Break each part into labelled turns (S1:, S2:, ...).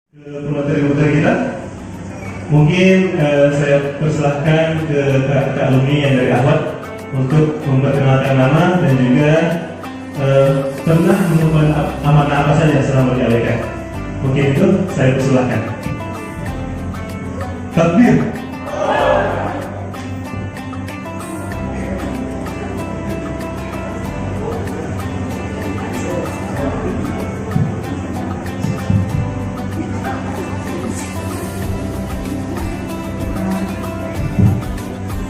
S1: Pemateri-pemateri kita, mungkin saya persilahkan ke kakak alumni yang dari Ahwat untuk memperkenalkan nama dan juga pernah mengemban amanah apa saja selama di ALK. Mungkin itu saya persilahkan. Takbir.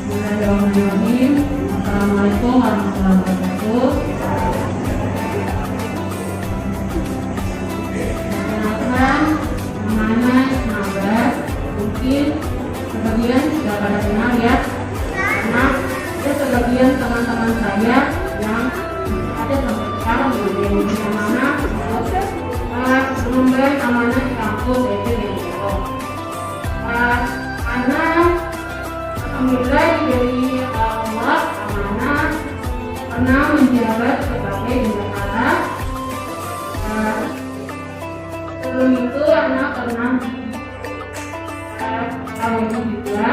S2: Bismillahirrahmanirrahim. Assalamualaikum warahmatullahi wabarakatuh. Perkenalkan, namanya Ismail. Mungkin sebagian sudah pada kenal ya, karena ada sebagian teman-teman saya yang ada sampai sekarang di mana mengemban amanah di kampus yaitu di Indonesia. Karena alhamdulillah diberi Allah amanah pernah menjabat sebagai bendahara. Sebelum itu anak pernah tahun juga.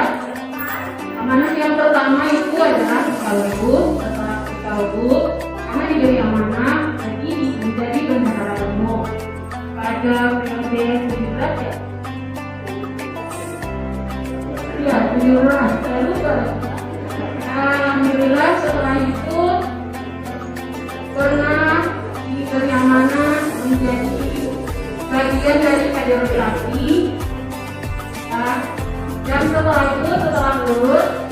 S2: Amanah yang pertama itu adalah sekaligus setelah sekaligus karena diberi amanah jadi menjadi bendahara umum pada periode 17 ya. Ya, 17. Saya lupa. Alhamdulillah setelah itu pernah diberi amanah menjadi bagian dari kaderisasi. Dan setelah itu, setelah lulus,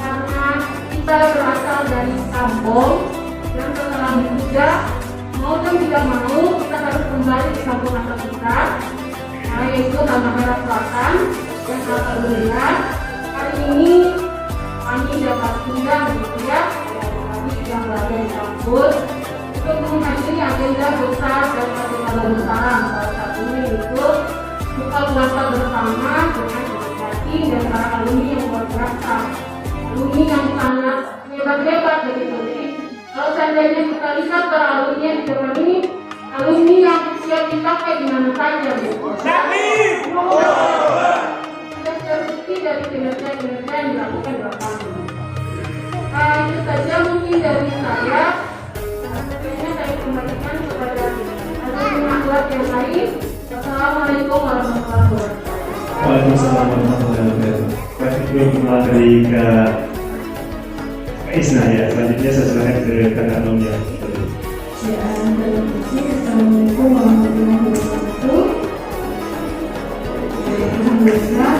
S2: karena kita berasal dari kampung, dan setelah juga mau dan tidak mau kita harus kembali ke kampung asal kita, yaitu Halmahera Selatan. Dan alhamdulillah hari ini kami dapat tinggal begitu ya, kami sudah berada di kampus untuk menghadiri agenda besar dari Kota Besar. Salah satunya itu buka puasa bersama dengan delegasi dan para alumni yang luar biasa, alumni yang sangat hebat-hebat begitu. Jadi kalau seandainya kita lihat para alumni yang ditemani, alumni yang siap dipakai di mana saja. Terbukti dari kinerja-kinerja yang dilakukan belakangan. Itu saja mungkin dari saya. Selanjutnya saya kembalikan kepada teman-teman yang lain. Assalamualaikum warahmatullahi wabarakatuh.
S1: Waalaikumsalam warahmatullahi wabarakatuh. Baik, itu perkenalan dari Kak Isna ya. Selanjutnya saya silakan ke kakak alumni.
S2: Assalamualaikum warahmatullahi wabarakatuh. Alhamdulillah.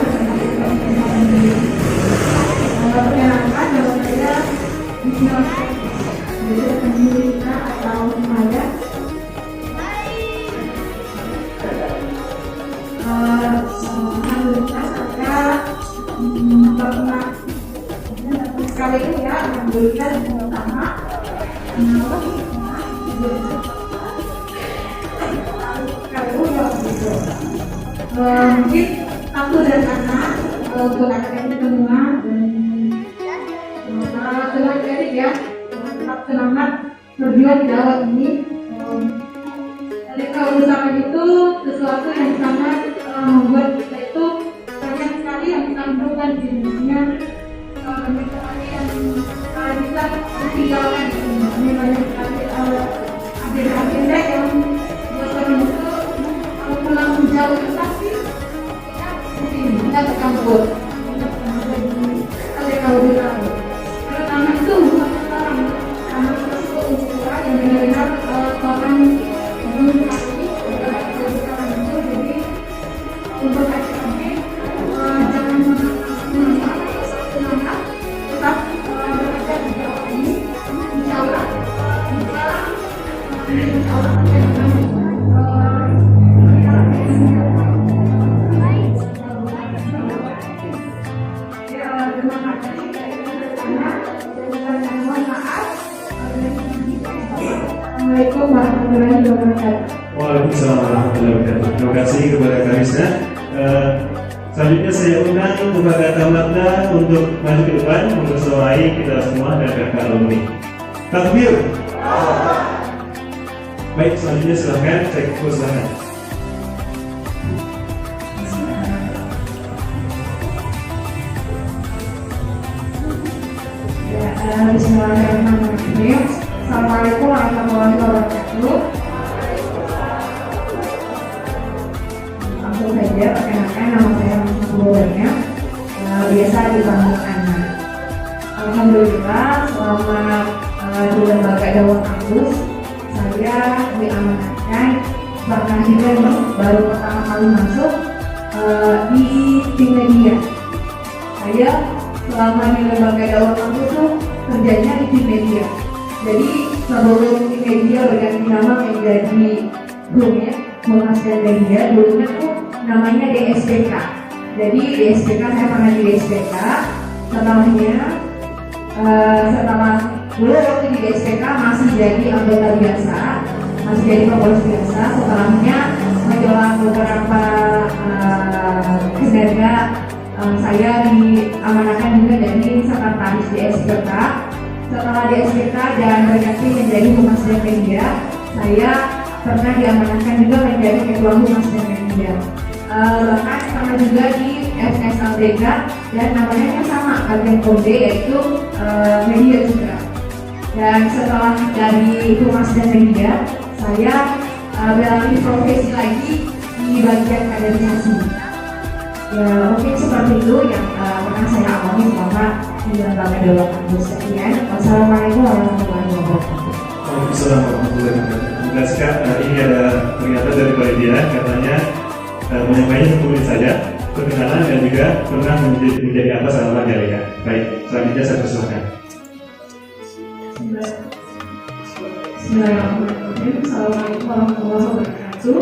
S2: Perkenalkan nama saya Ismail Pendidikan atau Maya. Alhamdulillah saya pernah sekali ini ya, alhamdulillah yang pertama mungkin aku dan anak buat anak-anak semua dan senang sekali ya, tetap semangat berjuang di awal ini. Kalau bersama itu sesuatu yang sangat membuat kita itu banyak sekali yang kita lakukan di dunia, banyak sekali yang bisa ketinggalan. Ini banyak sekali agenda-agenda yang buat kami itu pulang jauh tapi kita ke kampus. Kalau bilang pertama itu karena kita suka usaha yang benar-benar orang belum kami jadi untuk kami jangan semangat tetap bekerja di bawah ini insyaallah Assalamualaikum warahmatullahi wabarakatuh.
S1: Waalaikumsalam warahmatullahi wabarakatuh. Terima kasih kepada Kak Isna. Selanjutnya saya undang kepada Tamatna untuk maju ke depan mempersuai kita semua dan kakak alumni. Takbir. Baik, selanjutnya silahkan cek silakan.
S3: langsung saja perkenalkan, nama saya Mama biasa dipanggil Ana. Alhamdulillah selama di lembaga dakwah kampus saya diamanatkan pernah juga baru pertama kali masuk di tim media. Saya selama di lembaga dakwah kampus tuh kerjanya di tim media. Jadi sebelum tim media berganti nama menjadi Humas dan Media, dulunya tuh namanya DSPK. Jadi DSPK saya pernah di DSPK. Setelah dulu waktu di DSPK masih jadi anggota biasa, masih jadi pengurus biasa. Setelahnya menjelang beberapa kinerja saya diamanahkan juga jadi sekretaris DSPK. Setelah DSPK dan berganti menjadi Humas dan Media, saya pernah diamanahkan juga menjadi Ketua Humas dan Media. Bahkan pernah juga di FSLDK dan namanya yang sama, bagian kode yaitu media juga. Dan setelah dari Humas dan Media, saya beralih profesi lagi di bagian kaderisasi. Ya mungkin seperti itu yang pernah saya alami selama di lembaga dakwah kampus. Sekian, wassalamualaikum warahmatullahi wabarakatuh.
S1: Waalaikumsalam warahmatullahi wabarakatuh. Terima kasih Kak. Ini ada pernyataan dari Pak Lydia, katanya menyampaikan 10 menit saja perkenalan dan juga pernah menjadi apa selama di Alika. Baik, selanjutnya saya persilakan.
S3: Bismillahirrahmanirrahim. Assalamualaikum warahmatullahi wabarakatuh.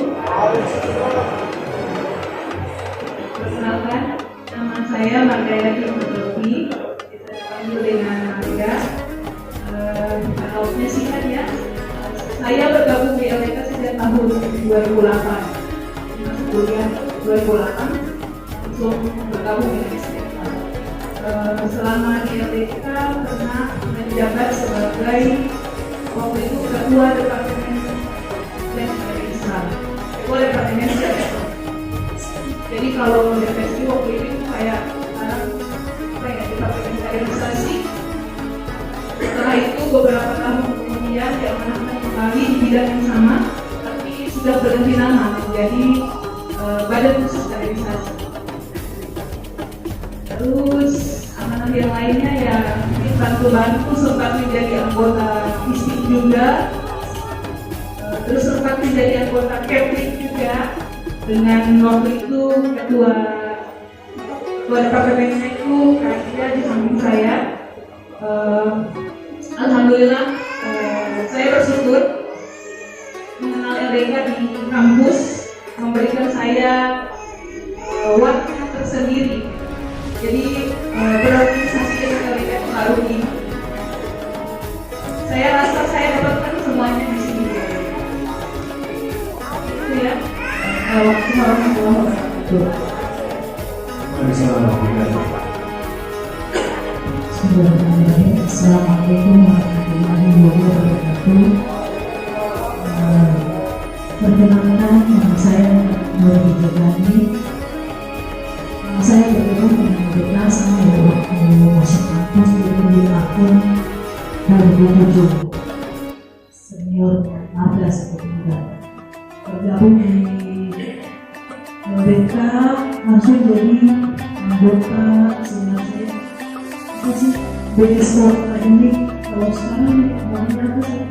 S3: Perkenalkan, nama saya Margaya Kimudovi, bisa dipanggil dengan Marga. Alamatnya singkat ya. Saya bergabung di LDK sejak tahun 2008. Masuk kuliah 2008, langsung bergabung di SDK. Selama di LDK pernah menjabat sebagai waktu itu ketua departemen dan Islam. Ketua departemen dan Islam. Jadi kalau depresi waktu itu kayak departemen kaderisasi. Setelah itu beberapa tahun kemudian diamanahkan kembali di bidang yang sama, tapi sudah berganti nama menjadi Badan Khusus Kaderisasi. Terus amanah yang lainnya ya bantu-bantu, sempat menjadi anggota ISTIK juga, terus sempat menjadi anggota Kepling juga dengan waktu itu ketua departemennya itu Kak di samping saya. Alhamdulillah saya bersyukur mengenal LDK di kampus memberikan saya warna tersendiri. Jadi berorganisasi dengan LDK baru ini saya rasa saya dapatkan semuanya di sini. Itu ya. Waktu warahmatullahi wabarakatuh.
S4: Assalamualaikum warahmatullahi wabarakatuh. Perkenalkan, nama saya Nur Hijabani. Saya bergabung dengan LDK sama waktu masuk kampus di tahun 2007. Senior Marga seperti bergabung di LDK langsung jadi anggota sebenarnya apa sih? BSO akademik. Kalau sekarang namanya apa sih?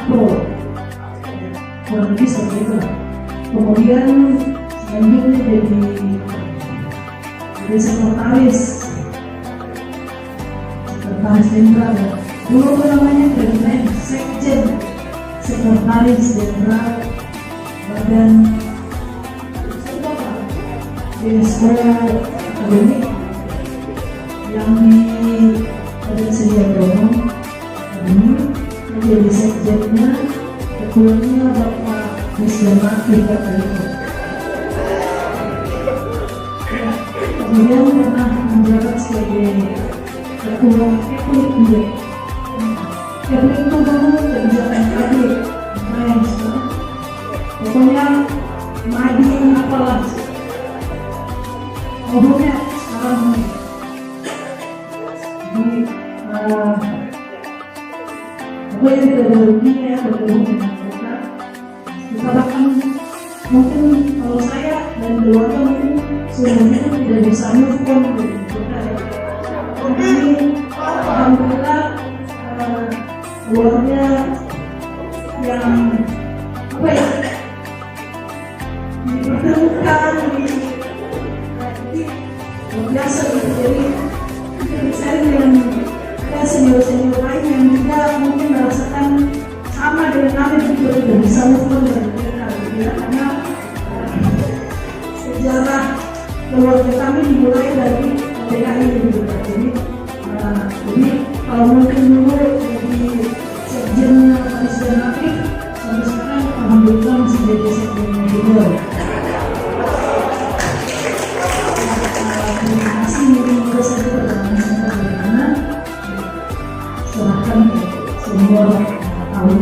S4: Pro kurang lebih seperti itu. Kemudian selanjutnya jadi sekretaris jenderal. Dulu itu namanya Dirjen Sekjen, sekretaris jenderal Badan BSO akademik yang di Badan Sediagono ini menjadi sekjennya, ketuanya Bapak Muslim Afrika Tengah. Kemudian pernah menjabat sebagai ketua Kepling juga. Kepling itu dulu kebijakan Kepling, pokoknya maju apalah. Pokoknya sekarang di pokoknya tidak ada ruginya ya bergabung dengan mereka. Kita mengatakan mungkin kalau saya dan keluarga mungkin semuanya tidak bisa move on dari kita ya. Tapi alhamdulillah keluarga yang apa ya dipertemukan biasa gitu. Jadi saya dengan senior-senior lain yang juga mungkin merasakan sama dengan kami juga tidak bisa move on dari mereka gitu ya. Karena sejarah keluarga kami dimulai dari PKI gitu. Jadi kalau mungkin dulu jadi sekjen Presiden Aktif, sampai sekarang alhamdulillah masih jadi sekjennya juga. Terima kasih mungkin juga saja pertanyaan bagaimana serahkan semua tahun.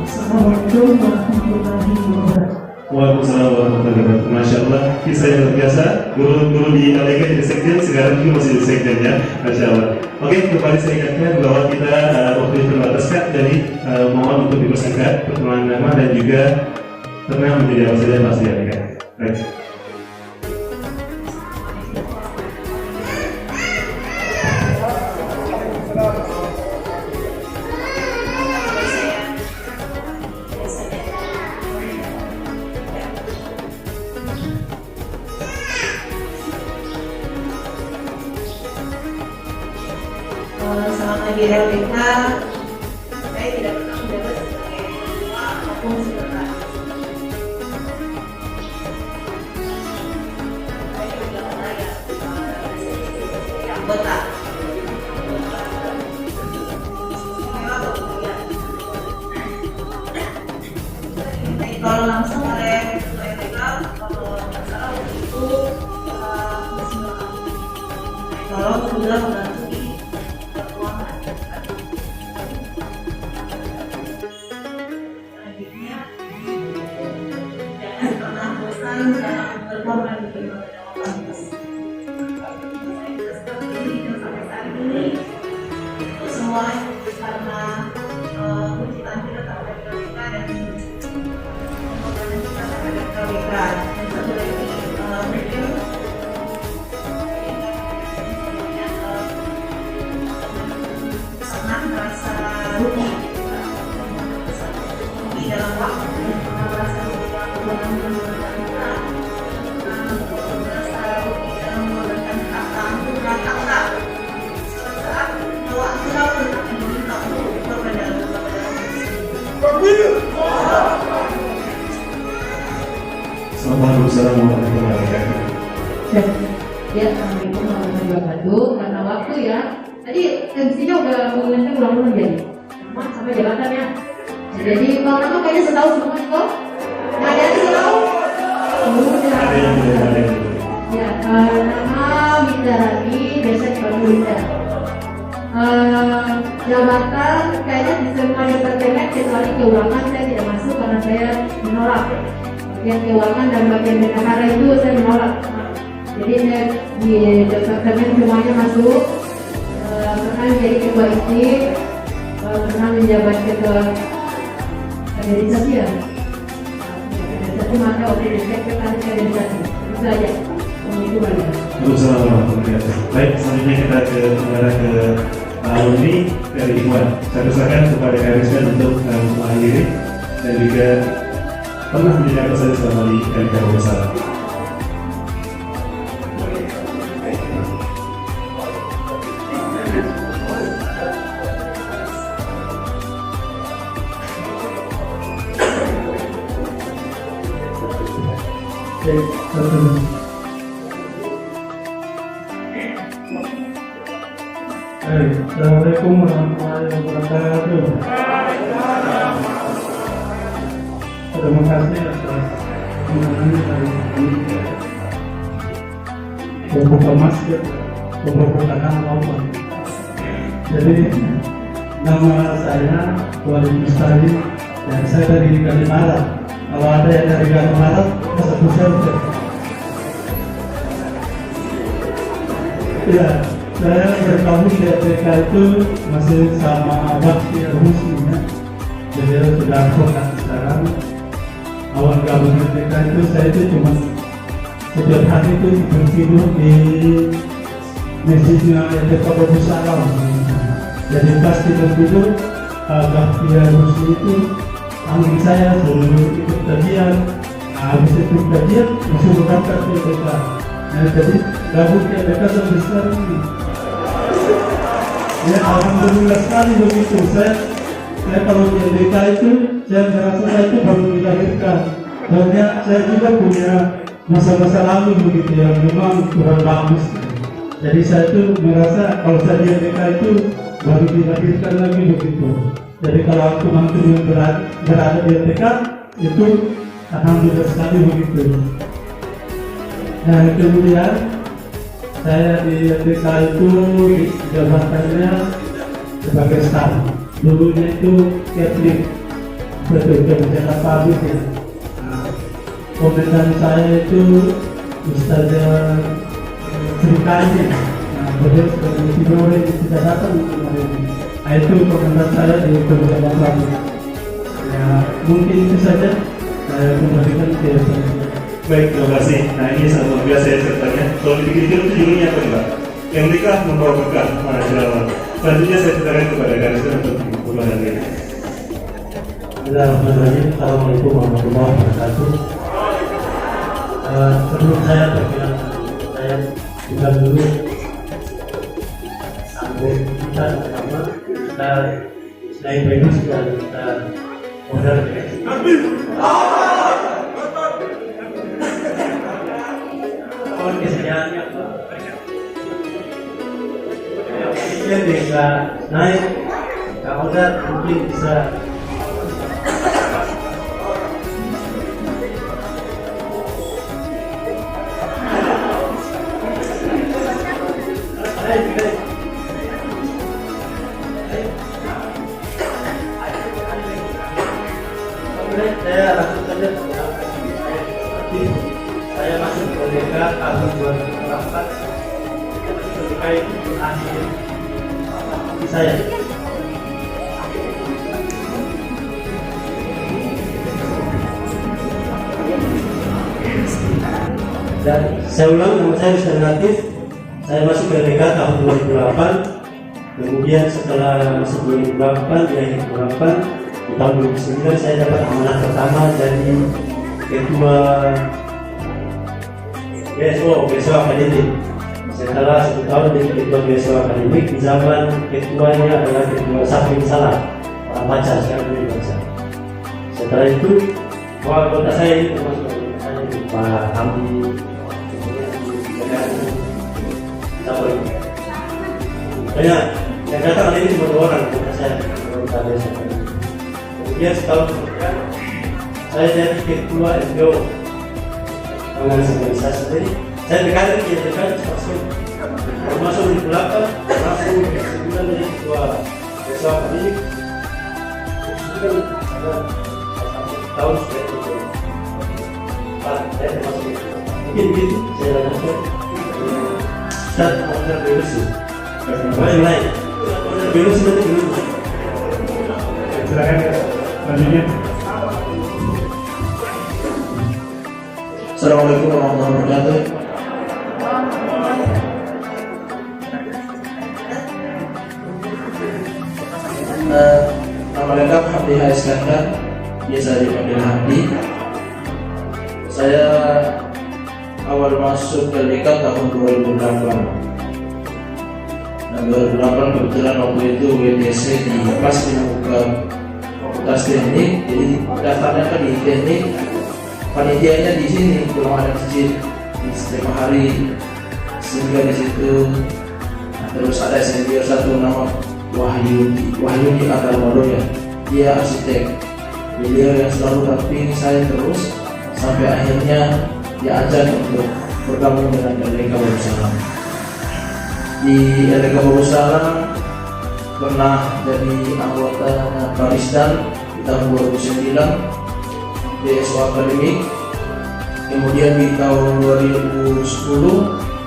S4: Assalamualaikum warahmatullahi wabarakatuh.
S1: Waalaikumsalam warahmatullahi wabarakatuh. Masya Allah, kisah yang luar biasa. Guru di LEG jadi sekjen, sekarang juga masih jadi sekjen ya. Masya Allah. Oke, kembali saya ingatkan bahwa kita waktu itu terbatas Kak, jadi mohon untuk dipersingkat perkenalan nama dan juga tenang menjadi awal saja Mas LEG. Baik.
S5: Selama di LBK, saya tidak pernah menjabat sebagai ketua maupun sekretaris. Saya juga pernah ya anggota. Kalau langsung oleh ketua LBK, kalau nggak salah waktu itu kalau sudah membantu di keuangan. Selanjutnya, jangan pernah bosan dalam berkorban di berbagai aktivitas. Saya bisa seperti ini dan sampai saat ini itu semua karena kecintaan kita terhadap KPK dan pengorbanan kita terhadap KPK. Dan satu lagi mungkin sangat merasa rugi di dalam waktu, merasa rugi dalam mengorbankan kita, merasa rugi dalam mengorbankan harta, harta. Suatu saat bahwa engkau tetap meminta untuk berkorban dalam
S1: Assalamualaikum warahmatullahi wabarakatuh.
S3: Ya, assalamualaikum warahmatullahi wabarakatuh. Karena waktu ya, tadi MC-nya udah mengingatkan ulang-ulang jadi nama sama jabatannya. Jadi kalau nama kayaknya setahu semua kok. Nah, ada yang setahu?
S1: Ada yang belum, ada yang belum.
S3: Ya, nama Winda Rani, biasa dipanggil Winda. Jabatan kayaknya di semua departemen kecuali keuangan saya tidak masuk karena saya menolak. Bagian keuangan dan bagian bendahara itu saya menolak. Jadi saya di departemen semuanya masuk. Pernah menjadi ketua ISIP, pernah menjabat ketua kaderisasi ya. Kaderisasi maka waktu di sekretaris kaderisasi. Itu saja. Itu saja.
S1: Waalaikumsalam warahmatullahi wabarakatuh. Baik, selanjutnya kita ke alumni dari Ikhwan. Saya persilakan kepada Kak Rizwan untuk mengakhiri dan juga pernah menjadi apa saja selama di LK Besar.
S6: Assalamualaikum warahmatullahi wabarakatuh. Terima kasih atas undangannya hari ini. Membuka masker, membuka apa. Jadi nama saya Walid Mustari dan saya dari Kalimantan. Kalau ada yang dari Kalimantan, satu saja. Ya, saya bergabung di LPK itu masih sama Bakti Al-Muslim ya. Jadi sudah advokat sekarang. Awal itu saya itu cuma setiap hari itu tidur di masjidnya LDK Babusalam. Jadi pas tidur agak dia bersih itu panggil saya suruh ikut kajian. Habis itu kajian disuruh berangkat ke LDK. Nah, jadi gabung ke LDK sampai sekarang ini. Ya alhamdulillah sekali begitu. Saya kalau di LDK itu saya merasa saya itu baru dilahirkan. Dan saya juga punya masa-masa lalu begitu yang memang kurang bagus. Jadi saya itu merasa kalau saya di LDK itu baru dilahirkan lagi begitu. Jadi kalau aku nanti berada di LDK itu alhamdulillah sekali begitu. Dan kemudian saya di LDK itu jabatannya sebagai staf. Dulunya itu catering, betul kerja pabrik ya. Komentar saya itu Ustazah Serikanya. Beliau sebagai Tidore tidak datang kemarin. Itu komentar saya di kerja pabrik. Ya mungkin itu saja saya kembalikan ke saya.
S1: Baik, terima kasih. Nah ini satu biasa saya bertanya. Kalau dipikir-pikir itu judulnya apa Mbak? Yang nikah membawa berkah. Masyaallah. Selanjutnya saya ceritakan kepada Garis untuk pembahasan ini.
S6: Bismillahirrahmanirrahim. Assalamualaikum warahmatullahi wabarakatuh. Sebelum saya berkenan, saya juga dulu sampai kita pertama kita selain bagus dan kita modal ya. Kesejahteraannya apa? Dia bisa naik, kalau mungkin bisa saya langsung saja saya masuk ke LDK tahun 2004. Ketika itu akhir saya dan saya ulang, nama saya Ustaz Latif. Saya masuk ke LDK tahun 2008. Kemudian setelah masuk 2008 di akhir 2008 di tahun 2009 saya dapat amanah pertama jadi ketua BSO akademik. Setelah 1 tahun jadi ketua BSO akademik, di zaman ketuanya adalah ketua Safin Salah, orang baca sekarang ini baca. Setelah itu kota saya itu termasuk saya Pak Hamdi, banyak yang datang hari ini cuma 2 orang kota saya. Kemudian setahun kemudian saya jadi ketua MBO organisasi sendiri. Saya berkarir di LDK termasuk di belakang, langsung di 9 jadi ketua BSO akademik. Itu ada tahun sudah itu. Pak, saya termasuk mungkin begitu saya lanjutkan. Start order berusi. Yang lain, order berusi nanti dulu.
S1: Silakan selanjutnya.
S7: Assalamualaikum warahmatullahi wabarakatuh. Nama lengkap Hamdi H. Iskandar, biasa dipanggil Hamdi. Saya awal masuk ke LDK tahun 2008. Dan 2008 kebetulan waktu itu WTC di pas membuka fakultas teknik, jadi daftarnya kan di teknik. Panitianya di sini belum ada masjid di setiap hari, sehingga di situ terus ada senior satu nama Wahyudi Akarmado ya, dia arsitek. Beliau yang selalu dampingi saya terus sampai akhirnya diajak untuk bergabung dengan LDK Babusalam. Di LDK Babusalam pernah jadi anggota Baristan di tahun 2009 BSO akademik. Kemudian di tahun 2010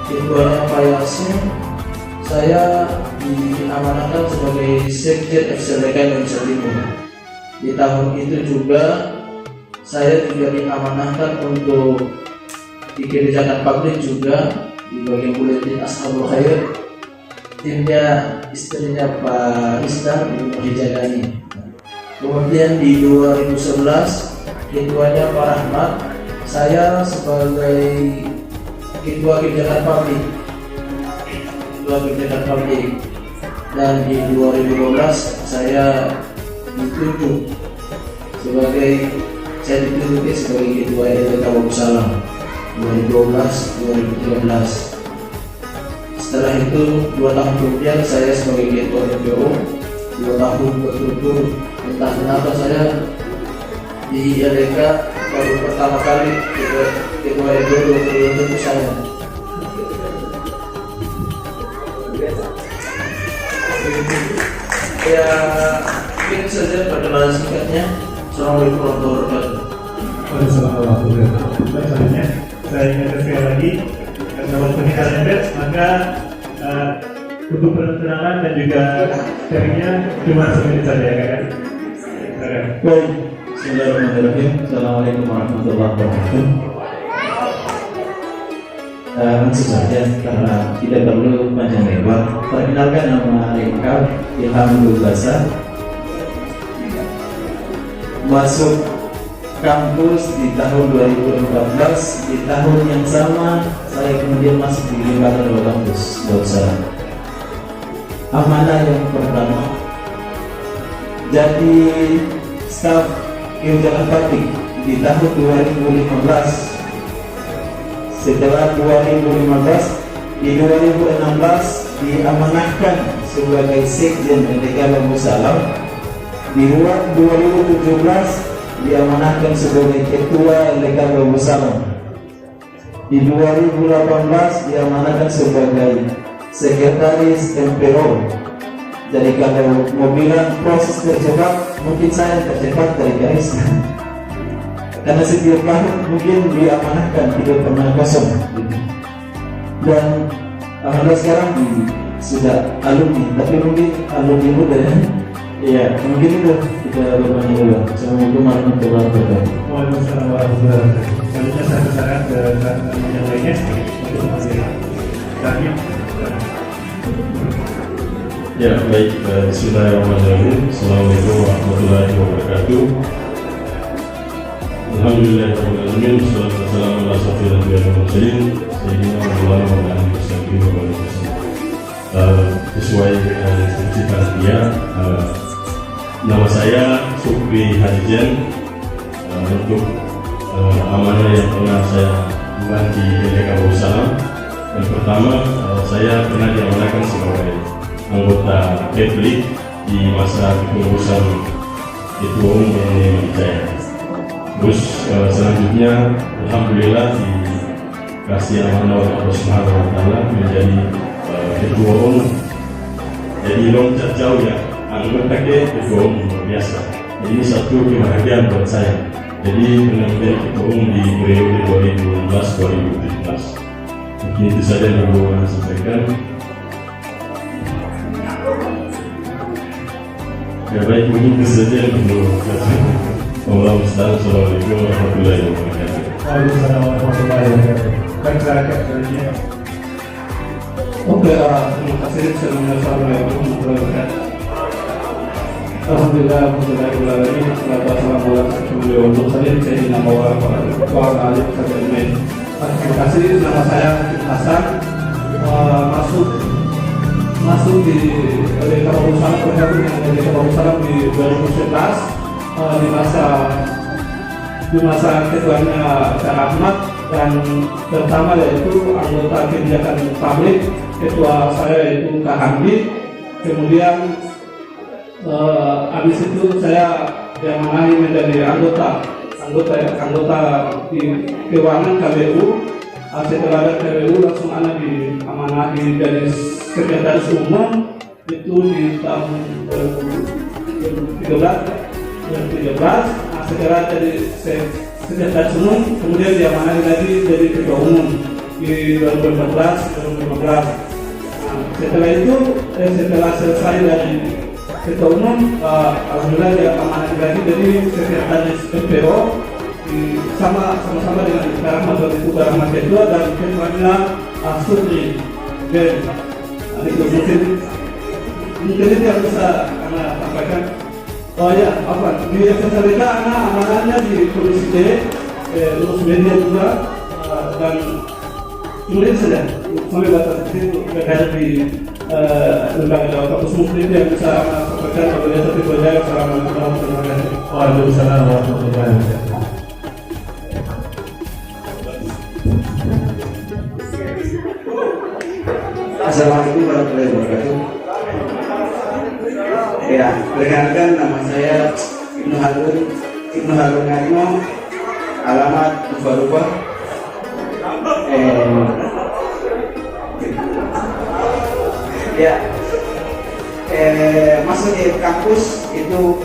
S7: ketuanya Pak Yasin, saya diamanahkan sebagai Sekjen FCLDK Indonesia Timur. Di tahun itu juga saya juga diamanahkan untuk di kebijakan publik juga di bagian buletin Ashabul Khair. Timnya istrinya Pak Istar Ibu Hijadani. Kemudian di 2011 ketuanya Pak Rahmat, saya sebagai ketua kebijakan publik. Dan di 2012 saya ditunjuk sebagai ketua RT Darussalam 2012-2013. Setelah itu 2 tahun kemudian saya sebagai ketua RPO 2 tahun berturut-turut. Entah kenapa saya di LDK baru pertama kali ketua RPO 2 periode itu saya. Ya, mungkin saja perkenalan singkatnya. Assalamualaikum warahmatullahi wabarakatuh.
S1: Waalaikumsalam warahmatullahi wabarakatuh. Baik, selanjutnya saya ingatkan sekali lagi, karena waktu ini kalian bebas, maka untuk perkenalan dan juga sharingnya cuma 1 menit saja ya kan?
S6: Baik, bismillahirrahmanirrahim. Assalamualaikum warahmatullahi wabarakatuh. Langsung saja karena tidak perlu panjang lebar. Perkenalkan, nama lengkap Ilham Dulbasa. Masuk kampus di tahun 2014. Di tahun yang sama saya kemudian masuk di lingkaran kampus Darussalam. Amanah yang pertama jadi staf kebijakan publik di tahun 2015. Setelah 2015, di 2016 diamanahkan sebagai Sekjen LDK Darussalam. Di 2017 diamanahkan sebagai Ketua LDK Darussalam. Di 2018 diamanahkan sebagai Sekretaris MPO. Jadi kalau mau bilang proses tercepat, mungkin saya tercepat dari garis. Karena setiap tahun mungkin diamanahkan, tidak pernah kosong. Dan alhamdulillah sekarang sudah alumni, tapi mungkin alumni muda ya. Iya, mungkin itu kita berbanyak dulu. Assalamualaikum warahmatullahi wabarakatuh.
S1: Waalaikumsalam warahmatullahi wabarakatuh. Selanjutnya saya persilakan ke teman yang lainnya untuk masih lagi.
S8: Ya, baik. Bismillahirrahmanirrahim. Assalamualaikum warahmatullahi wabarakatuh. Alhamdulillahirrahmanirrahim. Wassalamualaikum warahmatullahi wabarakatuh. Sayyidina Maulana wa ala alihi wa sahbihi. Sesuai dengan instruksi panitia, nama saya Sukri Harijan. Untuk amanah yang pernah saya emban di LDK Darussalam, yang pertama saya pernah diamanahkan sebagai anggota Keplik di masa kepengurusan Ketua Umum BNI Jaya. Terus selanjutnya alhamdulillah dikasih amanah oleh Allah Subhanahu wa taala menjadi Ketua Umum. Jadi loncat jauh ya, anggota Ketua Umum biasa. Jadi ini satu kebahagiaan buat saya. Jadi benar menjadi Ketua Umum di periode 2016-2017. Mungkin itu saja yang perlu saya sampaikan. Ya baik, mungkin itu saja yang perlu saya sampaikan. Assalamualaikum warahmatullahi wabarakatuh.
S1: Waalaikumsalam warahmatullahi wabarakatuh. Baik, silakan selanjutnya.
S6: Oke, terima kasih. Assalamualaikum warahmatullahi wabarakatuh. Alhamdulillah, alhamdulillah, salatu wassalamu ala rasulillah wa sallim sayyidina wa ala alihi wa sahbihi. Terima kasih. Nama saya Hasan. Masuk di LDK Darussalam, bergabung dengan LDK Darussalam di 2011 di masa ketuanya Pak Rahmat, dan pertama yaitu anggota kebijakan publik, ketua saya yaitu Kak Hamdi. Kemudian habis itu saya diamanahi menjadi anggota di keuangan KBU. Setelah ada KBU langsung anak diamanahi dari sekretaris umum itu di tahun 2013. Setelah jadi sekretaris umum, kemudian diamanahi lagi jadi ketua umum di 2014-2015. Setelah itu, setelah selesai dari ketua umum, alhamdulillah diamanahi lagi jadi sekretaris MPO sama-sama dengan Karahmat waktu itu Karahmat kedua dan ketuanya Asutri Ben. Itu mungkin itu yang bisa anak sampaikan. Oh ya, apa di SSLK anak amanahnya di Komisi D, terus media juga dan kemudian saja sampai batas itu berada di lembaga kampus muslim yang bisa anak sampaikan kepada satu pelajar. Assalamualaikum warahmatullahi wabarakatuh.
S1: Waalaikumsalam warahmatullahi wabarakatuh.
S9: Assalamualaikum warahmatullahi wabarakatuh. Ya, perkenalkan nama saya Ibnu Harun Ngarimo, alamat Rupa-Rupa. Masuk di kampus itu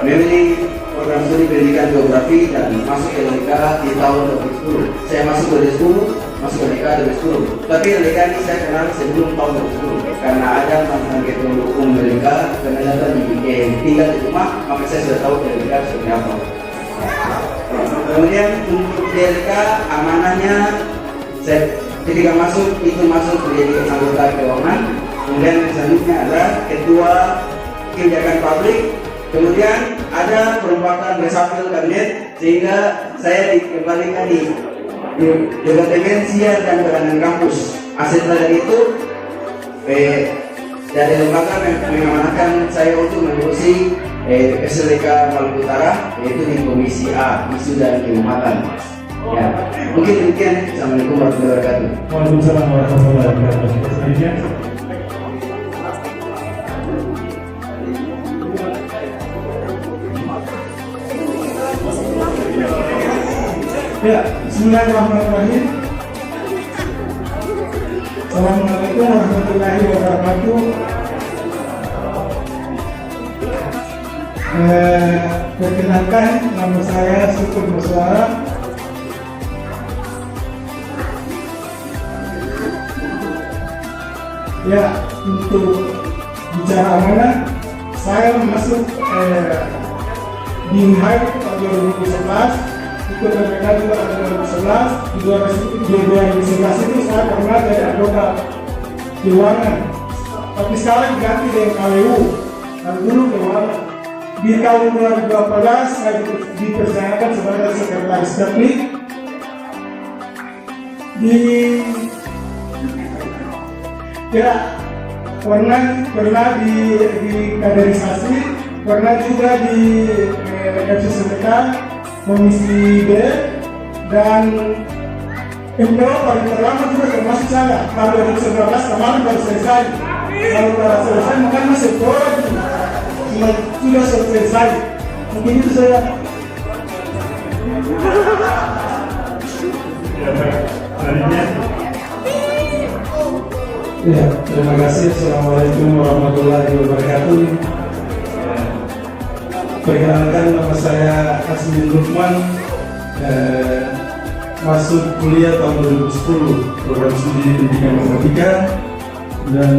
S9: memilih program studi pendidikan geografi dan masuk ke LDK di tahun 2010. Saya masuk 2010, masuk ke LDK 2010. Tapi LDK ini saya kenal sebelum tahun 2010 karena ada mantan ketua hukum LDK karena datang tinggal di rumah, maka saya sudah tahu LDK seperti apa. Kemudian untuk LDK amanahnya saya ketika masuk menjadi anggota keuangan. Kemudian selanjutnya adalah ketua kebijakan publik. Kemudian ada perombakan reshuffle kabinet sehingga saya dikembalikan di Departemen Siar dan Perdagangan Kampus. Setelah dari itu dari lembaga mengamanahkan saya untuk mengurusi SLK Maluku Utara, yaitu di Komisi A, Isu dan Keumatan. Ya, mungkin demikian. Assalamualaikum warahmatullahi wabarakatuh.
S1: Waalaikumsalam warahmatullahi wabarakatuh. Selanjutnya.
S6: Ya, bismillahirrahmanirrahim. Assalamualaikum warahmatullahi wabarakatuh. Perkenalkan, nama saya Syukur Muswara. Ya, untuk bicara amanah, saya masuk di Unhai tahun 2011. Ikut LDK juga tahun 2011. Di 2011 itu saya pernah jadi anggota keuangan, tapi sekarang diganti dengan KWU dan dulu keuangan. Di tahun 2012 saya dipercayakan sebagai sekretaris teknik di pernah di kaderisasi, pernah juga di FCSMK Komisi B, dan MPO paling terlama juga termasuk saya. Kalau 2019 kemarin baru selesai. Kalau baru selesai maka masih sudah selesai. Mungkin itu saya.
S1: Selanjutnya.
S6: Ya, terima kasih. Assalamualaikum warahmatullahi wabarakatuh. Perkenalkan, nama saya Asmin Lukman, masuk kuliah tahun 2010, program studi pendidikan matematika, dan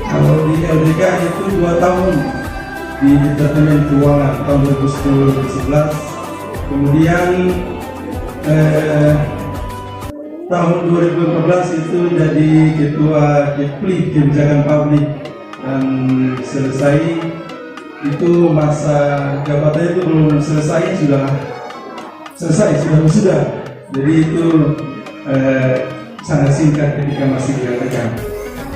S6: kalau di LDK itu 2 tahun di Departemen Keuangan tahun 2010-2011. Kemudian tahun 2014 itu jadi ketua Kepli Kebijakan Publik, dan selesai itu masa jabatannya itu belum selesai, sudah wisuda. Jadi itu sangat singkat ketika masih diadakan.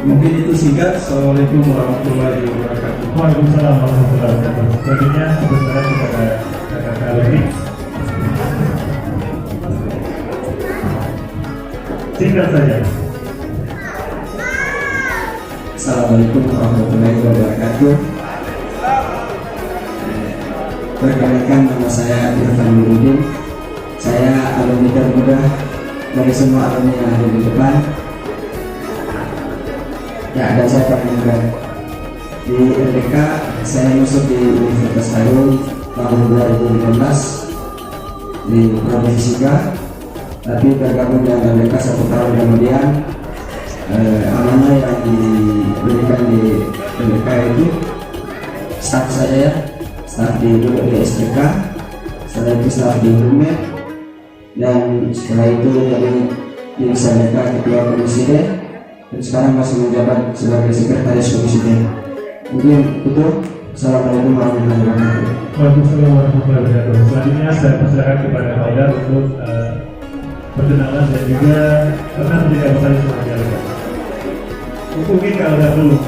S6: Mungkin itu singkat. Assalamualaikum warahmatullahi wabarakatuh.
S1: Waalaikumsalam warahmatullahi wabarakatuh. Selanjutnya sebentar kepada kakak lagi. Singkat saja.
S10: Assalamualaikum warahmatullahi wabarakatuh. Perkenalkan, nama saya Irfan Nurudin. Saya alumni termuda dari semua alumni yang ada di depan. Ya, dan saya pernah di LDK. Saya masuk di Universitas Harum tahun 2015 di Provinsi Fisika, tapi bergabung dengan LDK 1 tahun kemudian. Amanah yang diberikan di LDK itu staf saya, staf di SPK setelah itu setelah di Unmed, dan setelah itu jadi di SMK Ketua Komisi D, dan sekarang masih menjabat sebagai Sekretaris Komisi D. Mungkin itu. Assalamualaikum warahmatullahi wabarakatuh.
S1: Waalaikumsalam warahmatullahi wabarakatuh. Selanjutnya saya persilakan kepada Faidar untuk perkenalan dan juga pernah menjadi anggota selama jalan. Mungkin kalau ada dulu.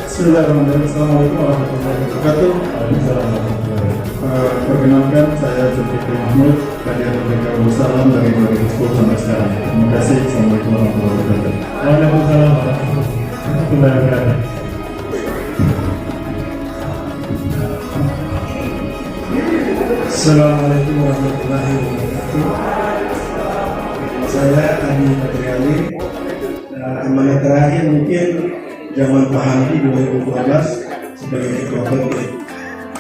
S11: Bismillahirrahmanirrahim. Assalamualaikum warahmatullahi wabarakatuh.
S1: Waalaikumsalam warahmatullahi wabarakatuh.
S11: Perkenalkan, saya Zulkifli Mahmud, kajian Merdeka Salam dari 2010 sampai sekarang. Terima kasih. Assalamualaikum warahmatullahi wabarakatuh.
S1: Waalaikumsalam warahmatullahi wabarakatuh.
S6: Assalamualaikum warahmatullahi wabarakatuh. Saya Adi Patriali. Amanah terakhir mungkin zaman Pak Hamdi 2012 sebagai Ketua Komite.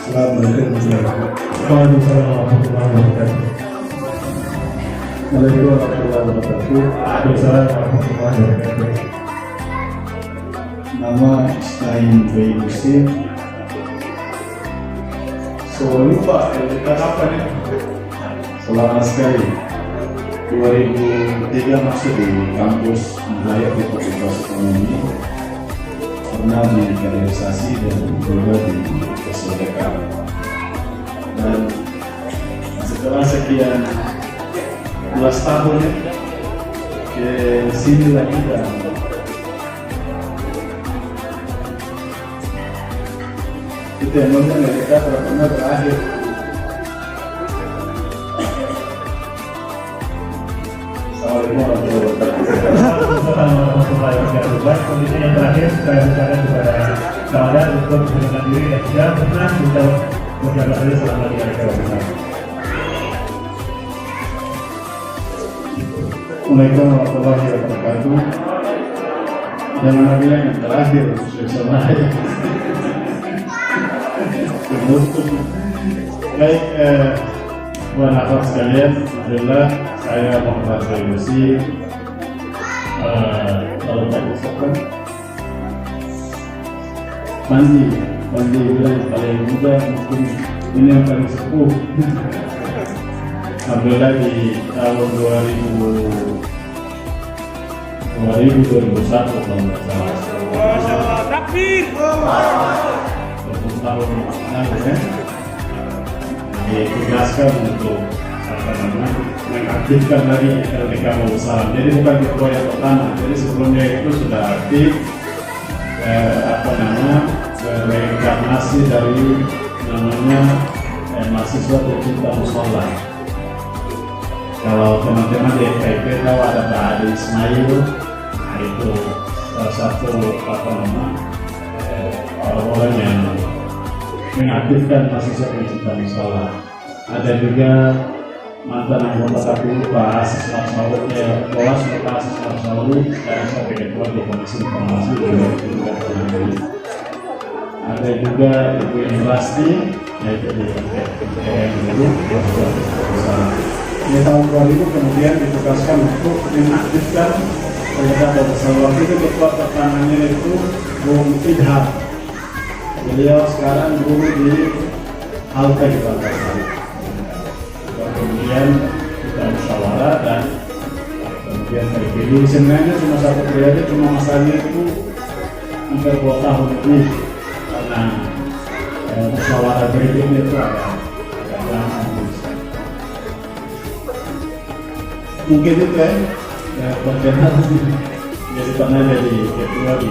S6: Assalamualaikum warahmatullahi wabarakatuh.
S1: Waalaikumsalam warahmatullahi wabarakatuh.
S11: Assalamualaikum warahmatullahi wabarakatuh.
S1: Waalaikumsalam warahmatullahi wabarakatuh.
S11: Nama Istain Bayi Muslim. Lupa kita kapan ya? Selama sekali 2003 masuk di kampus Mahaya di Fakultas Ekonomi, pernah di kaderisasi dan juga di SLDK. Dan setelah sekian belas tahun ke sini lagi dan itu yang mungkin mereka pernah berakhir. Assalamualaikum warahmatullahi
S1: wabarakatuh. Baik, kondisi yang terakhir saya ucapkan kepada Kawadan untuk mengenalkan diri dan juga pernah menjawab beberapa kali selama di Amerika Serikat.
S11: Assalamualaikum warahmatullahi wabarakatuh. Jangan bilang yang terakhir sama saya. Baik, buat akhwat sekalian, alhamdulillah saya Muhammad Bayusi, kalau tak disokong Pandi bilang paling muda, mungkin ini yang paling sepuh. Alhamdulillah di tahun 2001 tahun takbir. Tahun ya, ditugaskan untuk mengaktifkan lagi LDK Salam. Jadi bukan ketua yang pertama. Jadi sebelumnya itu sudah aktif reinkarnasi dari namanya mahasiswa tercinta Musola. Kalau teman-teman di FKIP tahu ada Pak Adi Ismail, itu salah satu orang-orang yang mengaktifkan mahasiswa tercinta Musola. Ada juga mantan anggota KPU Pak Asis Laksauli, Pak Asis Laksauli, sekarang sebagai ketua di Komisi Informasi juga. Ada juga Ibu Indlasti, yaitu di PPM dulu. Di tahun 2000 kemudian ditugaskan untuk mengaktifkan terhadap waktu itu ketua pertamanya itu Bung Idham. Beliau sekarang guru di Halte di Jakarta. Kemudian kita musyawarah dan kemudian terpilih. Sebenarnya cuma satu periode, cuma masanya itu hampir 2 tahun lebih karena musyawarah berikutnya itu agak lama. Mungkin itu ya perjalanan jadi pernah jadi ketua di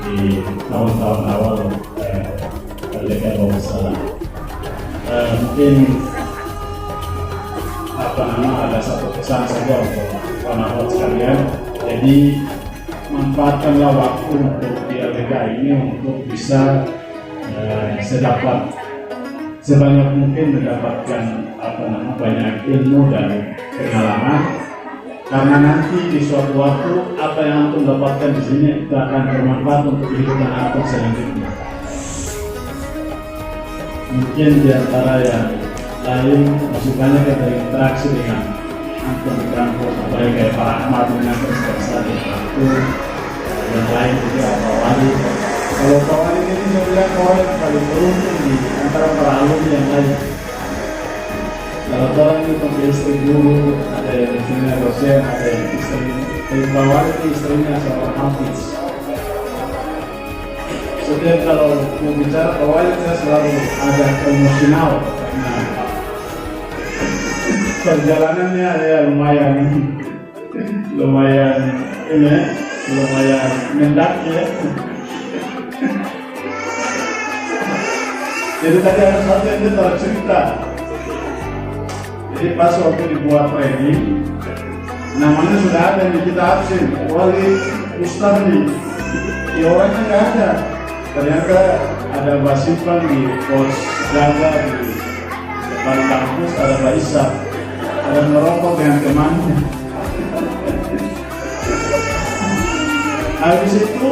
S11: di tahun-tahun awal LDK Salam. Mungkin ada satu pesan saja untuk kawan-kawan sekalian. Jadi manfaatkanlah waktu untuk di LDK ini untuk bisa sebanyak mungkin mendapatkan banyak ilmu dan pengalaman. Karena nanti di suatu waktu apa yang antum dapatkan di sini itu akan bermanfaat untuk kehidupan antum selanjutnya. Mungkin di antara yang lain masih banyak yang berinteraksi dengan antum di kampus, apalagi kayak Pak Ahmad dengan Ustaz itu, yang lain juga Pak Wali. Kalau kawan ini saya bilang kawan yang paling beruntung di antara para alumni yang lain. Kalau orang itu punya istri guru, ada yang istrinya dosen, ada yang istri kawan itu istrinya seorang hafiz. Setiap kalau mau bicara kawan saya selalu agak emosional karena perjalanannya ya lumayan ini, lumayan mendaki ya. Jadi tadi ada satu yang dia cerita. Jadi pas waktu dibuat training, namanya sudah ada yang kita absen, wali ustaz nih, ya orangnya nggak ada. Ternyata ada Mbak Simpang di pos jaga di depan kampus, ada Mbak Isa, ada merokok dengan temannya. Habis itu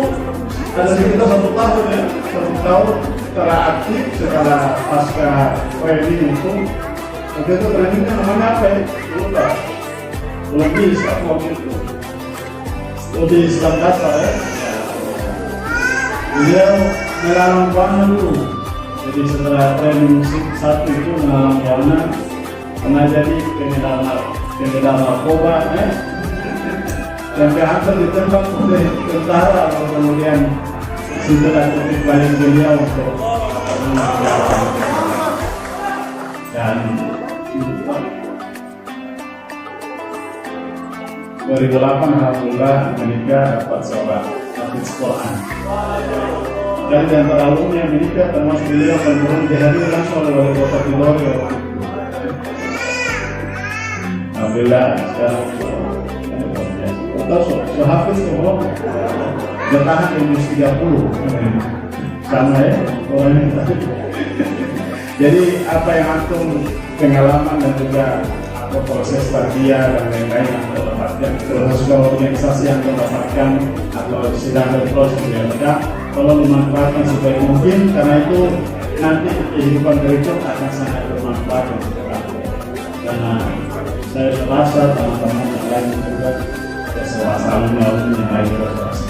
S11: ada sekitar 1 tahun ya, 1 tahun secara aktif, secara pasca training itu. Waktu itu trainingnya namanya apa ya? Lupa. Belum bisa waktu itu. Studi Islam dasar ya. Beliau melarang buana dulu. Jadi setelah training musik 1 itu melarang buana, pernah jadi pengedar narkoba ya. Sampai hampir ditembak oleh tentara, kemudian setelah kutip balik beliau untuk dan 2008 alhamdulillah menikah dapat seorang hafiz Quran. Dan di antara alumni yang menikah termasuk beliau yang belum dihadiri langsung oleh wali kota Tidore. Alhamdulillah sekarang atau Hafiz semua bertahan di usia 30 sama ya orangnya tadi. Jadi apa yang antum pengalaman dan juga apa proses tarbiyah dan lain-lain yang anda dapatkan, terus juga organisasi yang anda dapatkan atau sedang berproses di mereka, tolong dimanfaatkan sebaik mungkin karena itu nanti kehidupan berikut akan sangat bermanfaat untuk kita. Karena saya rasa teman-teman yang lain juga alumni yang lain berproses.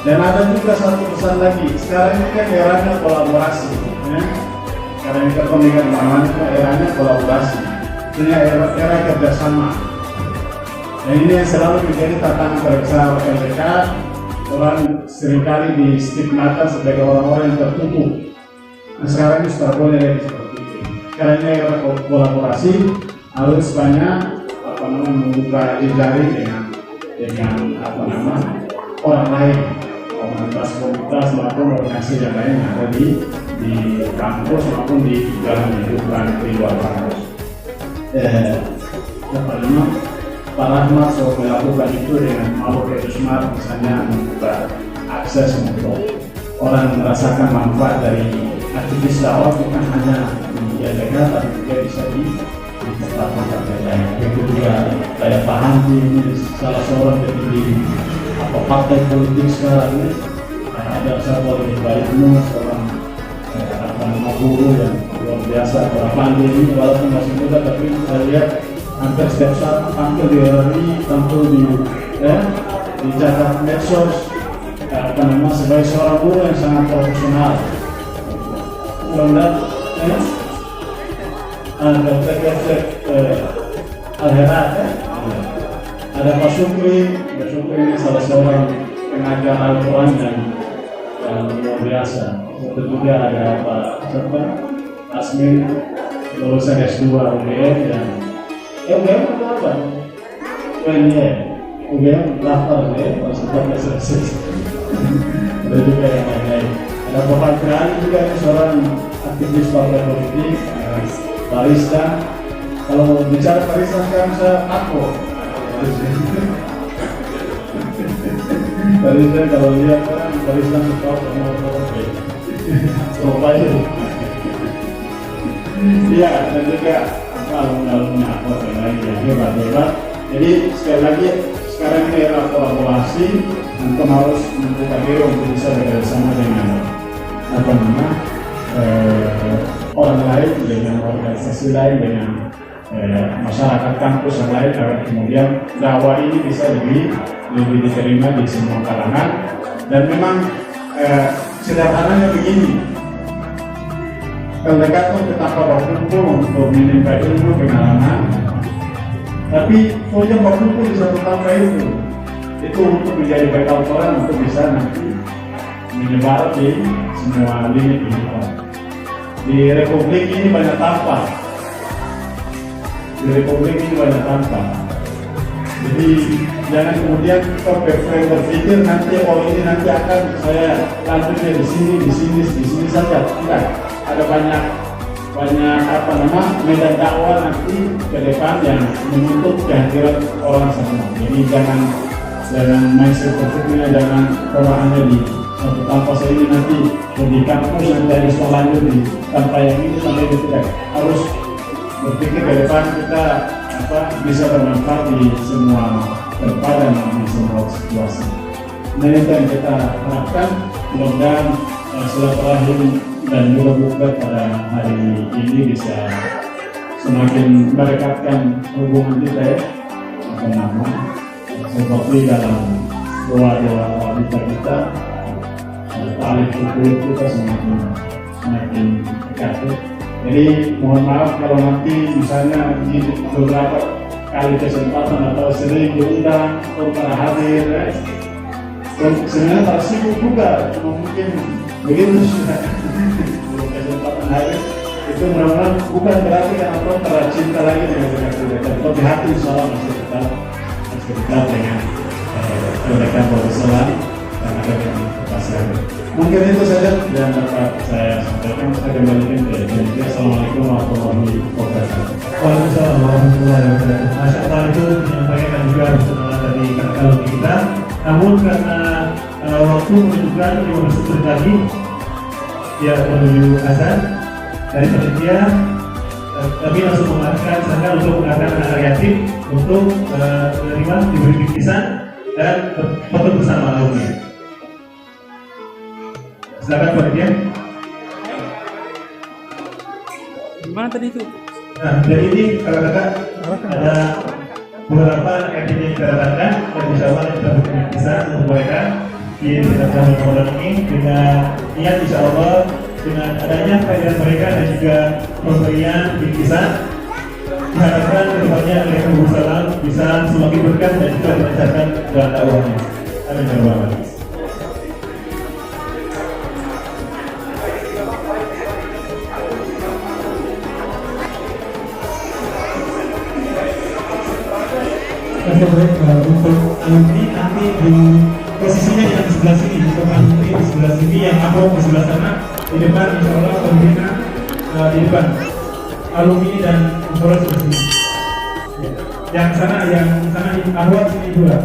S11: Dan ada juga satu pesan lagi, sekarang ini kan eranya kolaborasi ya? Karena ini kepemilikan namanya itu eranya kolaborasi, ini era kerjasama. Dan ini yang selalu menjadi tantangan terbesar LDK. Orang seringkali distigmakan sebagai orang-orang yang tertutup. Nah sekarang ini sudah boleh lagi seperti itu. Sekarang ini era kolaborasi, harus banyak membuka jari dengan orang lain, komunitas maupun organisasi yang lain yang ada di kampus maupun di dalam kehidupan di luar kampus. Pak Rahmat selalu melakukan itu dengan Mabuk Smart, misalnya membuka akses untuk orang merasakan manfaat dari aktivis dakwah bukan hanya di LDK tapi juga bisa di tempat-tempat lain. Begitu juga saya paham ini salah seorang petinggi partai politik sekarang ini ada seorang yang baikmu, seorang guru yang luar biasa, orang pandai ini walaupun masih muda tapi saya lihat hampir setiap saat tampil di RRI, tampil di catat medsos, sebagai seorang guru yang sangat profesional. Mudah-mudahan ada teknik Al-Herat ada Pak Syukri ini salah seorang pengajar Al-Quran yang luar biasa. Tentu juga ada Pak Asmin lulusan S2 UGM dan UGM itu apa? UGM daftar pas selesai. Ada juga yang lain. Ada Pak Fitrani juga seorang aktivis partai politik, barista. Kalau bicara barista sekarang saya takut. Barista kalau lihat kan barista suka sama profil. Iya, dan juga alumni apa yang lain yang hebat. Jadi sekali lagi sekarang ini era kolaborasi, untuk harus membuka diri untuk bisa bekerjasama dengan orang lain, dengan organisasi lain, dengan masyarakat kampus yang lain agar kemudian dakwah ini bisa lebih diterima di semua kalangan. Dan memang sederhananya begini. LDK itu betapa berkumpul untuk menimba ilmu pengalaman, tapi punya berkumpul di satu tempat itu untuk menjadi bekal orang untuk bisa nanti menyebar di semua lini kehidupan. Di Republik ini banyak tampak. Jadi jangan kemudian berpikir nanti ini nanti akan saya lanjutnya di sini saja. Tidak, ada banyak medan dakwah nanti ke depan yang menuntut kehadiran orang semua. Jadi jangan mindset berpikirnya jangan hanya di satu kampus ini nanti di kampus nanti ada sekolah lanjut di tempat yang ini sampai itu, tidak, harus berpikir ke depan kita bisa bermanfaat di semua tempat dan di semua situasi. Nah, itu yang kita harapkan. Mudah-mudahan silaturahim dan juga bukber pada hari ini bisa semakin merekatkan hubungan kita ya. Seperti dalam doa-doa kita tali kultur kita semakin dekat. Jadi mohon maaf kalau nanti misalnya di beberapa kali kesempatan atau sering diundang atau para hadir ya. Sebenarnya tak sibuk juga, cuma mungkin begitu sudah kesempatan hadir itu mudah-mudahan bukan berarti karena kita terlalu cinta lagi dengan mereka, tapi hati insyaallah masih dekat dengan mereka bersolat dan ada yang pasir. Mungkin itu saja yang dapat saya sampaikan. Saya kembalikan ke Indonesia. Assalamualaikum warahmatullahi wabarakatuh.
S1: Waalaikumsalam warahmatullahi wabarakatuh. Masya Allah, itu menyampaikan juga bersama dari kakak kita. Namun karena waktu menunjukkan 15 menit lagi ya menuju azan dari panitia, kami langsung mengarahkan saya untuk mengadakan anak yatim untuk menerima diberi bingkisan dan foto bersama alumni. Silakan panitia.
S12: Gimana tadi itu?
S1: Nah, dari ini kakak-kakak ada beberapa anak yatim yang kita dapatkan dan insya Allah kita berikan bingkisan untuk mereka di tahun Ramadan ini dengan niat insya Allah dengan adanya kehadiran mereka dan juga pemberian bingkisan diharapkan kedepannya Waalaikumsalam bisa semakin berkah dan juga dilancarkan dalam dakwahnya. Amin ya rabbal alamin. Untuk alumni nanti di posisinya yang di sebelah sini, untuk alumni di sebelah sini, yang amplop di sebelah sana, di depan insya Allah pembina di depan alumni dan pengurus di sini. Yang sana amplop sini dua.